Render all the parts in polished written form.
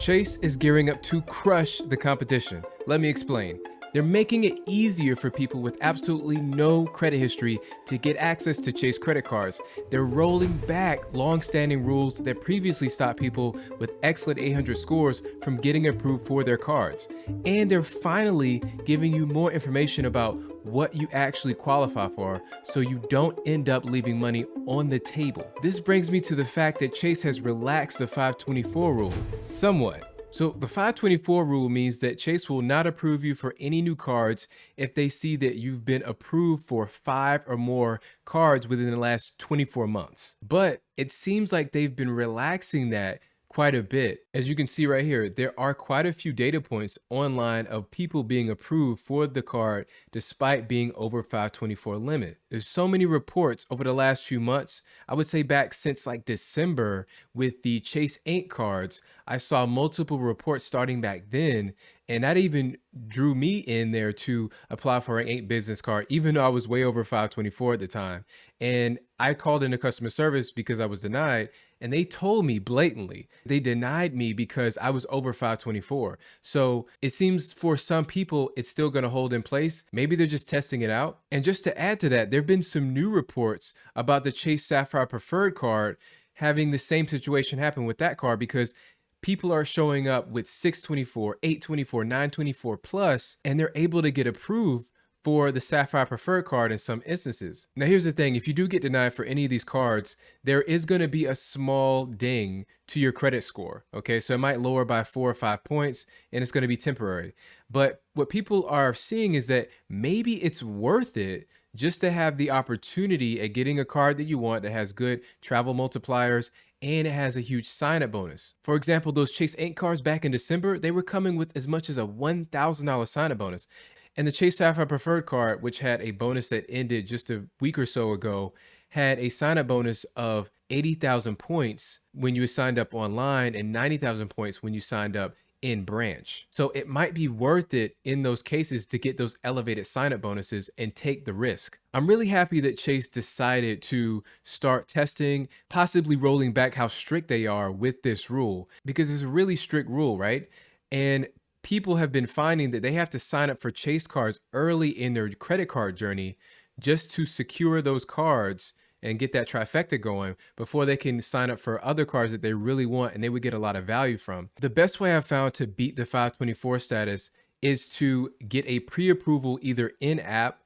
Chase is gearing up to crush the competition. Let me explain. They're making it easier for people with absolutely no credit history to get access to Chase credit cards. They're rolling back long-standing rules that previously stopped people with excellent 800 scores from getting approved for their cards. And they're finally giving you more information about what you actually qualify for so you don't end up leaving money on the table. This brings me to the fact that Chase has relaxed the 524 rule somewhat. So the 524 rule means that Chase will not approve you for any new cards if they see that you've been approved for 5 or more cards within the last 24 months. But it seems like they've been relaxing that quite a bit. As you can see right here, there are quite a few data points online of people being approved for the card despite being over 524 limit. There's so many reports over the last few months. I would say back since like December with the Chase Ink cards, I saw multiple reports starting back then, and that even drew me in there to apply for an 8 business card, even though I was way over 524 at the time. And I called into customer service because I was denied, and they told me blatantly, they denied me because I was over 524. So it seems for some people, it's still gonna hold in place. Maybe they're just testing it out. And just to add to that, there've been some new reports about the Chase Sapphire Preferred card having the same situation happen with that card, because people are showing up with 624, 824, 924 plus, and they're able to get approved for the Sapphire Preferred card in some instances. Now, here's the thing. If you do get denied for any of these cards, there is going to be a small ding to your credit score. Okay, so it might lower by 4 or 5 points, and it's going to be temporary. But what people are seeing is that maybe it's worth it just to have the opportunity at getting a card that you want that has good travel multipliers, and it has a huge sign-up bonus. For example, those Chase Ink cards back in December, they were coming with as much as a $1,000 sign-up bonus. And the Chase Sapphire Preferred card, which had a bonus that ended just a week or so ago, had a sign-up bonus of 80,000 points when you signed up online and 90,000 points when you signed up in branch. So it might be worth it in those cases to get those elevated sign-up bonuses and take the risk. I'm really happy that Chase decided to start testing, possibly rolling back how strict they are with this rule, because it's a really strict rule, right? And people have been finding that they have to sign up for Chase cards early in their credit card journey just to secure those cards and get that trifecta going before they can sign up for other cards that they really want and they would get a lot of value from. The best way I've found to beat the 524 status is to get a pre-approval either in-app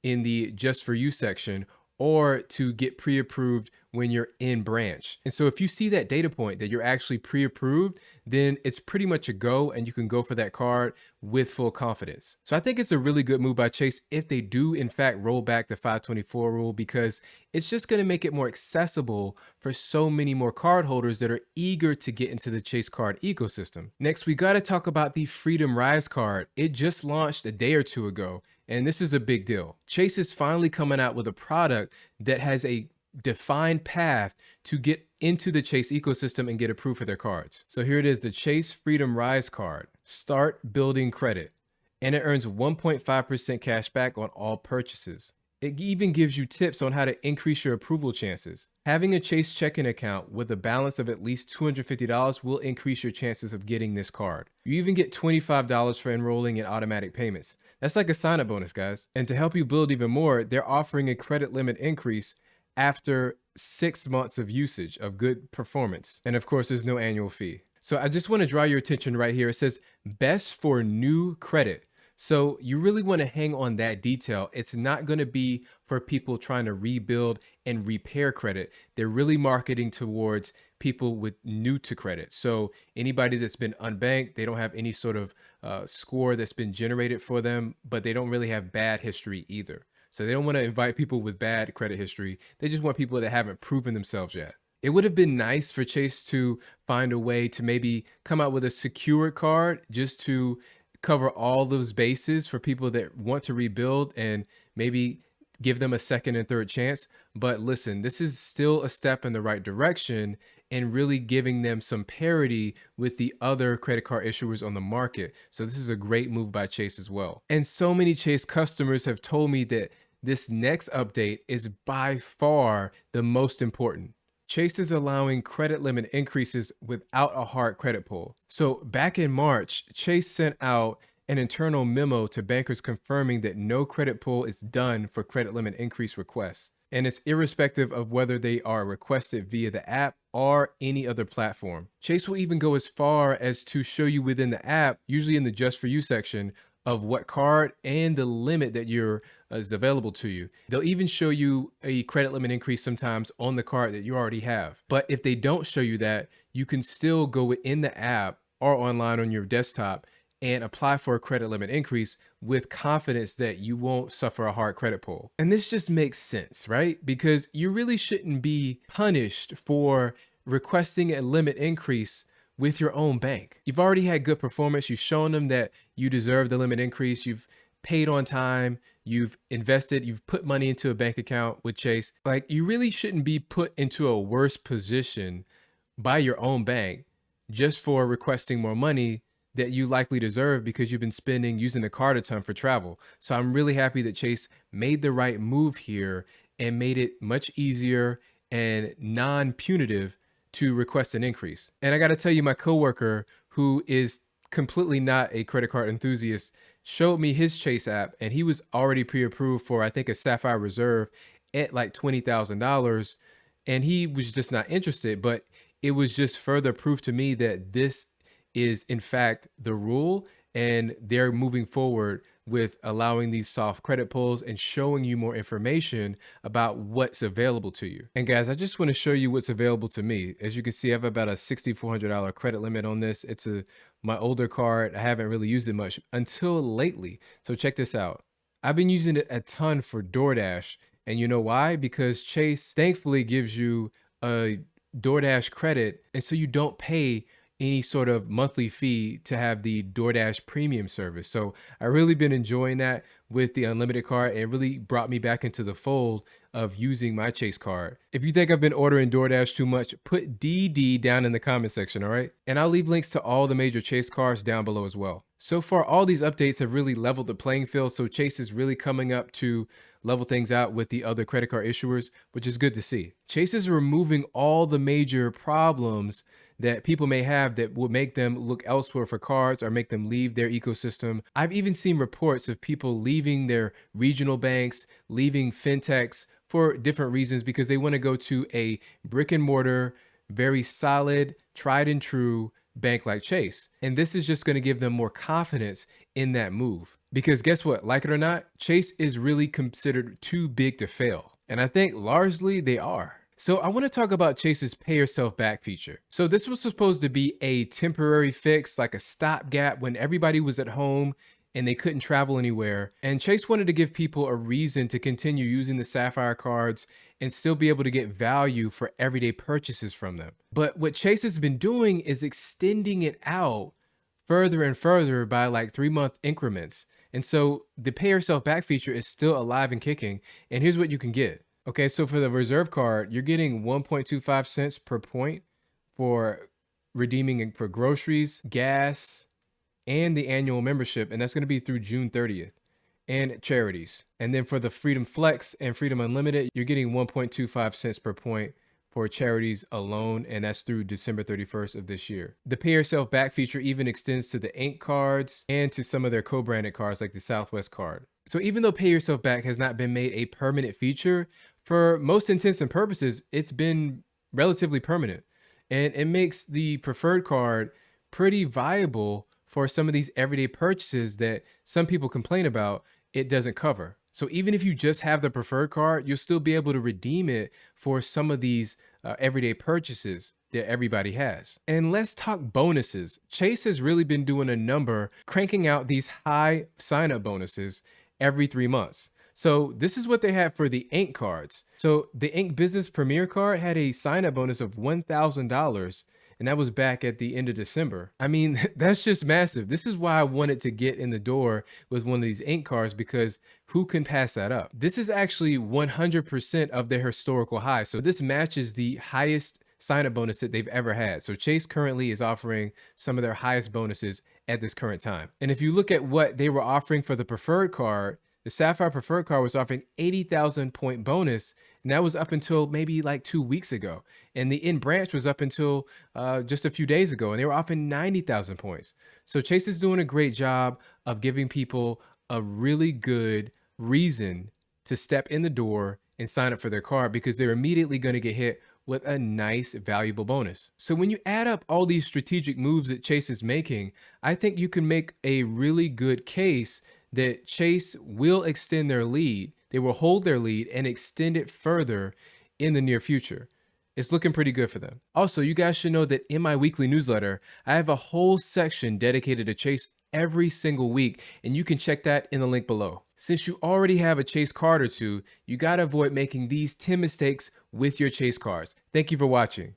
in the Just For You section, or to get pre-approved when you're in branch. And so if you see that data point that you're actually pre-approved, then it's pretty much a go and you can go for that card with full confidence. So I think it's a really good move by Chase if they do in fact roll back the 524 rule, because it's just gonna make it more accessible for so many more cardholders that are eager to get into the Chase card ecosystem. Next, we gotta talk about the Freedom Rise card. It just launched a day or two ago, and this is a big deal. Chase is finally coming out with a product that has a defined path to get into the Chase ecosystem and get approved for their cards. So here it is, the Chase Freedom Rise card. Start building credit, and it earns 1.5% cash back on all purchases. It even gives you tips on how to increase your approval chances. Having a Chase checking account with a balance of at least $250 will increase your chances of getting this card. You even get $25 for enrolling in automatic payments. That's like a sign-up bonus, guys. And to help you build even more, they're offering a credit limit increase after 6 months of usage of good performance. And of course, there's no annual fee. So I just want to draw your attention right here. It says best for new credit. So you really want to hang on that detail. It's not going to be for people trying to rebuild and repair credit. They're really marketing towards people with new to credit. So anybody that's been unbanked, they don't have any sort of score that's been generated for them, but they don't really have bad history either. So they don't want to invite people with bad credit history. They just want people that haven't proven themselves yet. It would have been nice for Chase to find a way to maybe come out with a secured card just to cover all those bases for people that want to rebuild and maybe give them a second and third chance. But listen, this is still a step in the right direction and really giving them some parity with the other credit card issuers on the market. So this is a great move by Chase as well. And so many Chase customers have told me that this next update is by far the most important. Chase is allowing credit limit increases without a hard credit pull. So back in March, Chase sent out an internal memo to bankers confirming that no credit pull is done for credit limit increase requests. And it's irrespective of whether they are requested via the app or any other platform. Chase will even go as far as to show you within the app, usually in the Just For You section, of what card and the limit that is available to you. They'll even show you a credit limit increase sometimes on the card that you already have. But if they don't show you that, you can still go within the app or online on your desktop and apply for a credit limit increase with confidence that you won't suffer a hard credit pull. And this just makes sense, right? Because you really shouldn't be punished for requesting a limit increase with your own bank. You've already had good performance. You've shown them that you deserve the limit increase. You've paid on time. You've invested. You've put money into a bank account with Chase. Like, you really shouldn't be put into a worse position by your own bank just for requesting more money that you likely deserve because you've been using the card a ton for travel. So I'm really happy that Chase made the right move here and made it much easier and non-punitive to request an increase. And I got to tell you, my coworker, who is completely not a credit card enthusiast, showed me his Chase app, and he was already pre-approved for, I think, a Sapphire Reserve at like $20,000, and he was just not interested. But it was just further proof to me that this is in fact the rule, and they're moving forward with allowing these soft credit pulls and showing you more information about what's available to you. And guys, I just want to show you what's available to me. As you can see, I have about a $6,400 credit limit on this. It's my older card. I haven't really used it much until lately. So check this out. I've been using it a ton for DoorDash. And you know why? Because Chase thankfully gives you a DoorDash credit, and so you don't pay any sort of monthly fee to have the DoorDash premium service. So I really been enjoying that with the unlimited card. It really brought me back into the fold of using my Chase card. If you think I've been ordering DoorDash too much, put DD down in the comment section, all right? And I'll leave links to all the major Chase cards down below as well. So far, all these updates have really leveled the playing field. So Chase is really coming up to level things out with the other credit card issuers, which is good to see. Chase is removing all the major problems that people may have that would make them look elsewhere for cards or make them leave their ecosystem. I've even seen reports of people leaving their regional banks, leaving fintechs for different reasons because they want to go to a brick and mortar, very solid, tried and true bank like Chase. And this is just going to give them more confidence in that move. Because guess what? Like it or not, Chase is really considered too big to fail. And I think largely they are. So I want to talk about Chase's pay yourself back feature. So this was supposed to be a temporary fix, like a stopgap when everybody was at home and they couldn't travel anywhere. And Chase wanted to give people a reason to continue using the Sapphire cards and still be able to get value for everyday purchases from them. But what Chase has been doing is extending it out further and further by like 3-month increments. And so the pay yourself back feature is still alive and kicking. And here's what you can get. Okay, so for the reserve card, you're getting 1.25 cents per point for redeeming for groceries, gas, and the annual membership. And that's going to be through June 30th, and charities. And then for the Freedom Flex and Freedom Unlimited, you're getting 1.25 cents per point for charities alone, and that's through December 31st of this year. The pay yourself back feature even extends to the Ink cards and to some of their co-branded cards like the Southwest card. So even though pay yourself back has not been made a permanent feature, for most intents and purposes, it's been relatively permanent. And it makes the preferred card pretty viable for some of these everyday purchases that some people complain about it doesn't cover. So even if you just have the preferred card, you'll still be able to redeem it for some of these everyday purchases that everybody has. And let's talk bonuses. Chase has really been doing a number, cranking out these high sign-up bonuses every 3 months. So this is what they had for the Ink cards. So the Ink Business Premier card had a sign-up bonus of $1,000, and that was back at the end of December. I mean, that's just massive. This is why I wanted to get in the door with one of these Ink cards, because who can pass that up? This is actually 100% of their historical high. So this matches the highest sign-up bonus that they've ever had. So Chase currently is offering some of their highest bonuses at this current time. And if you look at what they were offering for the preferred card, the Sapphire preferred card was offering 80,000 point bonus And that was up until maybe like 2 weeks ago. And the in branch was up until just a few days ago, and they were offering 90,000 points. So Chase is doing a great job of giving people a really good reason to step in the door and sign up for their card, because they're immediately going to get hit with a nice valuable bonus. So when you add up all these strategic moves that Chase is making, I think you can make a really good case that Chase will extend their lead. They will hold their lead and extend it further in the near future. It's looking pretty good for them. Also, you guys should know that in my weekly newsletter, I have a whole section dedicated to Chase every single week, and you can check that in the link below. Since you already have a Chase card or two, you gotta avoid making these 10 mistakes with your Chase cards. Thank you for watching.